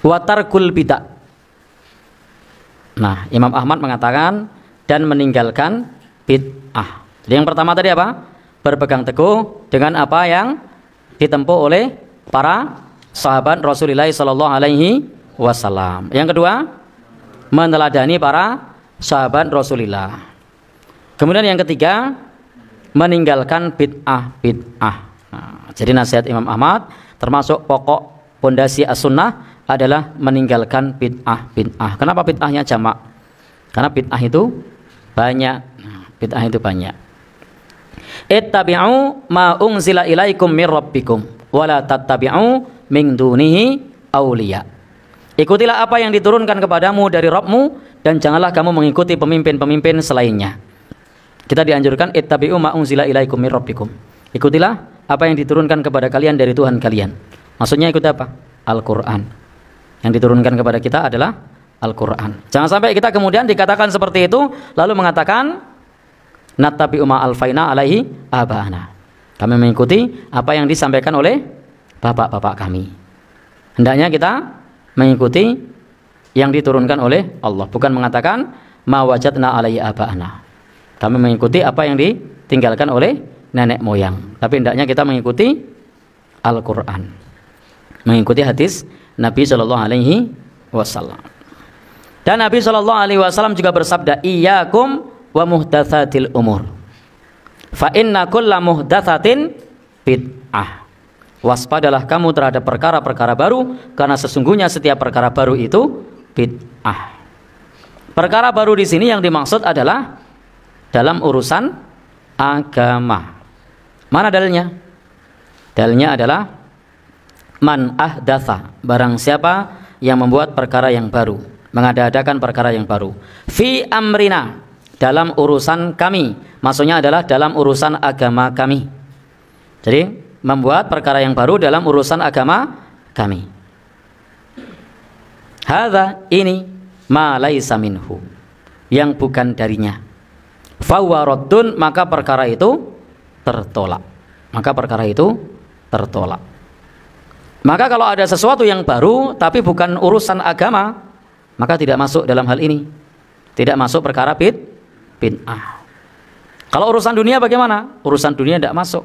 wa tarkul bid'ah. Nah, Imam Ahmad mengatakan dan meninggalkan bid'ah. Jadi yang pertama tadi apa? Berpegang teguh dengan apa yang ditempuh oleh para sahabat Rasulullah sallallahu alaihi wasallam. Yang kedua, meneladani para sahabat Rasulullah. Kemudian yang ketiga, meninggalkan bid'ah. Nah, jadi nasihat Imam Ahmad termasuk pokok pondasi as-sunnah adalah meninggalkan bid'ah. Kenapa bid'ahnya jamak? Karena bid'ah itu banyak. Bid'ah itu banyak. Ittabi'u ma unzila ilaikum mir rabbikum wa la tattabi'u min dunihi auliya. Ikutilah apa yang diturunkan kepadamu dari Rabbmu dan janganlah kamu mengikuti pemimpin-pemimpin selainnya. Kita dianjurkan ittabi'u ma unzila ilaikum mir rabbikum. Ikutilah apa yang diturunkan kepada kalian dari Tuhan kalian. Maksudnya ikut apa? Al-Qur'an. Yang diturunkan kepada kita adalah Al-Qur'an. Jangan sampai kita kemudian dikatakan seperti itu lalu mengatakan nattabi'u ma alfaina alaihi aba'ana. Kami mengikuti apa yang disampaikan oleh bapak-bapak kami. Hendaknya kita mengikuti yang diturunkan oleh Allah, bukan mengatakan ma wajadna alaihi aba'ana. Kami mengikuti apa yang ditinggalkan oleh nenek moyang. Tapi hendaknya kita mengikuti Al-Qur'an. Mengikuti hadis Nabi sallallahu alaihi wasallam. Dan Nabi sallallahu alaihi wasallam juga bersabda, "Iyyakum wa muhdatsatil umur. Fa inna kulla muhdatsatin bid'ah." Waspadalah kamu terhadap perkara-perkara baru karena sesungguhnya setiap perkara baru itu bid'ah. Perkara baru di sini yang dimaksud adalah dalam urusan agama. Mana dalilnya? Dalilnya adalah man ahdatsa, barang siapa yang membuat perkara yang baru, mengada-adakan perkara yang baru, fi amrina, dalam urusan kami, maksudnya adalah dalam urusan agama kami. Jadi membuat perkara yang baru dalam urusan agama kami. Hadza, ini ma laisa minhu, yang bukan darinya. Fahuwa raddun, maka perkara itu tertolak. Maka kalau ada sesuatu yang baru tapi bukan urusan agama, maka tidak masuk dalam hal ini. Tidak masuk perkara bid'ah. Kalau urusan dunia bagaimana? Urusan dunia tidak masuk.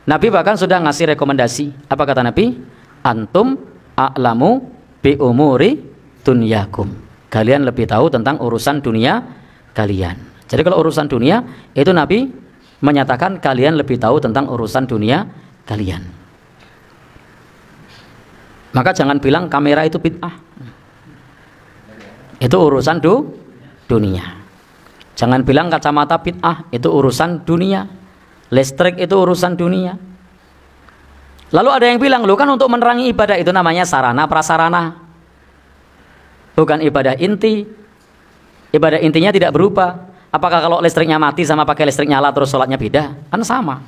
Nabi bahkan sudah ngasih rekomendasi. Apa kata Nabi? Antum a'lamu bi umuri dunyakum. Kalian lebih tahu tentang urusan dunia kalian. Jadi kalau urusan dunia itu Nabi menyatakan kalian lebih tahu tentang urusan dunia kalian. Maka jangan bilang kamera itu bid'ah. Itu urusan dunia. Jangan bilang kacamata bid'ah, itu urusan dunia. Listrik itu urusan dunia. Lalu ada yang bilang, "Loh kan untuk menerangi ibadah itu namanya sarana prasarana. Bukan ibadah inti. Ibadah intinya tidak berubah. Apakah kalau listriknya mati sama pakai listrik nyala terus sholatnya beda? Kan sama."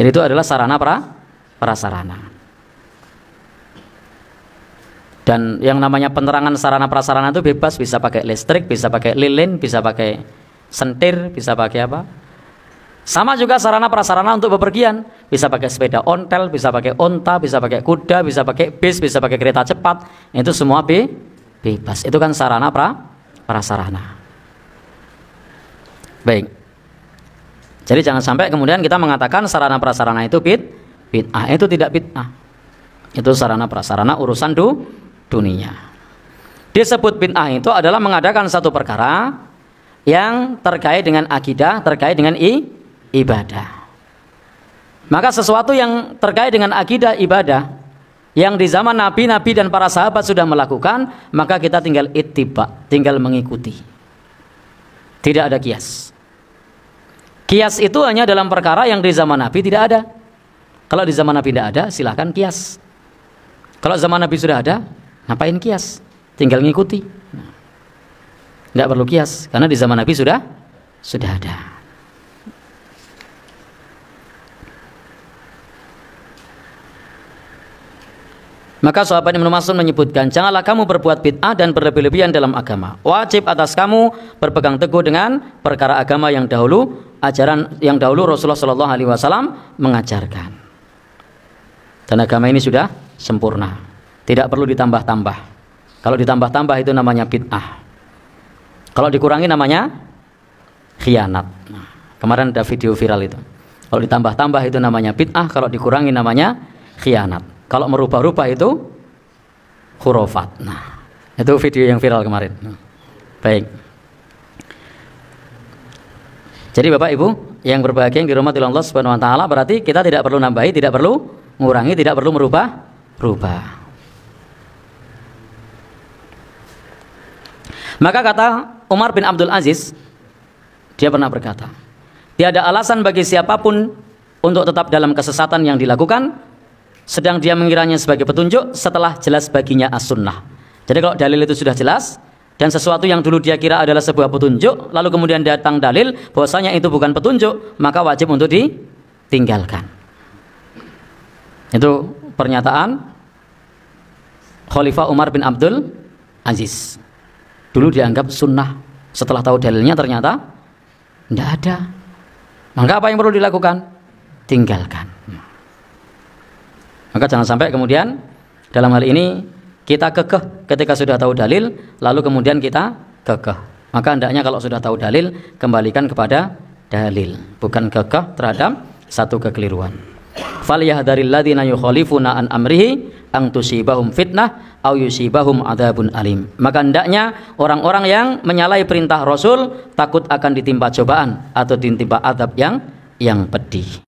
Jadi itu adalah sarana prasarana. Dan yang namanya penerangan sarana prasarana itu bebas, bisa pakai listrik, bisa pakai lilin, bisa pakai sentir, bisa pakai apa. Sama juga sarana prasarana untuk bepergian, bisa pakai sepeda ontel, bisa pakai onta, bisa pakai kuda, bisa pakai bis, bisa pakai kereta cepat. Itu semua bebas. Itu kan sarana prasarana. Baik. Jadi jangan sampai kemudian kita mengatakan sarana prasarana itu bid'ah. Itu tidak bid'ah. Itu sarana prasarana urusan dunia. Disebut bid'ah itu adalah mengadakan satu perkara yang terkait dengan akidah, terkait dengan ibadah. Maka sesuatu yang terkait dengan akidah ibadah yang di zaman Nabi dan para sahabat sudah melakukan, maka kita tinggal ittiba, tinggal mengikuti. Tidak ada kias. Kias itu hanya dalam perkara yang di zaman Nabi tidak ada. Kalau di zaman Nabi tidak ada, silahkan kias. Kalau zaman Nabi sudah ada, ngapain kias? Tinggal ngikuti. Tidak perlu kias, karena di zaman Nabi sudah ada. Maka sahabat Ibnu Mas'ud menyebutkan, janganlah kamu berbuat bid'ah dan berlebih-lebihan dalam agama. Wajib atas kamu berpegang teguh dengan perkara agama yang dahulu, ajaran yang dahulu Rasulullah SAW mengajarkan. Dan agama ini sudah sempurna. Tidak perlu ditambah-tambah. Kalau ditambah-tambah itu namanya bid'ah. Kalau dikurangi namanya khianat. Nah, kemarin ada video viral itu. Kalau ditambah-tambah itu namanya bid'ah, kalau dikurangi namanya khianat. Kalau merubah-rubah itu khurafat. Nah, itu video yang viral kemarin. Baik. Jadi Bapak Ibu yang berbahagia yang dirahmati Allah Subhanahu wa taala, berarti kita tidak perlu nambahi, tidak perlu mengurangi, tidak perlu merubah. Maka kata Umar bin Abdul Aziz, dia pernah berkata, tiada alasan bagi siapapun untuk tetap dalam kesesatan yang dilakukan, sedang dia mengiranya sebagai petunjuk setelah jelas baginya as-sunnah. Jadi kalau dalil itu sudah jelas, dan sesuatu yang dulu dia kira adalah sebuah petunjuk, lalu kemudian datang dalil bahwasanya itu bukan petunjuk, maka wajib untuk ditinggalkan. Itu pernyataan Khalifah Umar bin Abdul Aziz. Dulu dianggap sunnah, setelah tahu dalilnya ternyata tidak ada. Maka apa yang perlu dilakukan? Tinggalkan. Maka jangan sampai kemudian dalam hal ini kita kekeh ketika sudah tahu dalil, lalu kemudian kita kekeh. Maka hendaknya kalau sudah tahu dalil, kembalikan kepada dalil, bukan kekeh terhadap satu kekeliruan. Falyahdharil ladzina yukhalifuna an amrihi ang tusibahum fitnah au yusibahum adzabun alim. Maka hendaknya orang-orang yang menyalahi perintah Rasul takut akan ditimpa cobaan atau ditimpa azab yang pedih.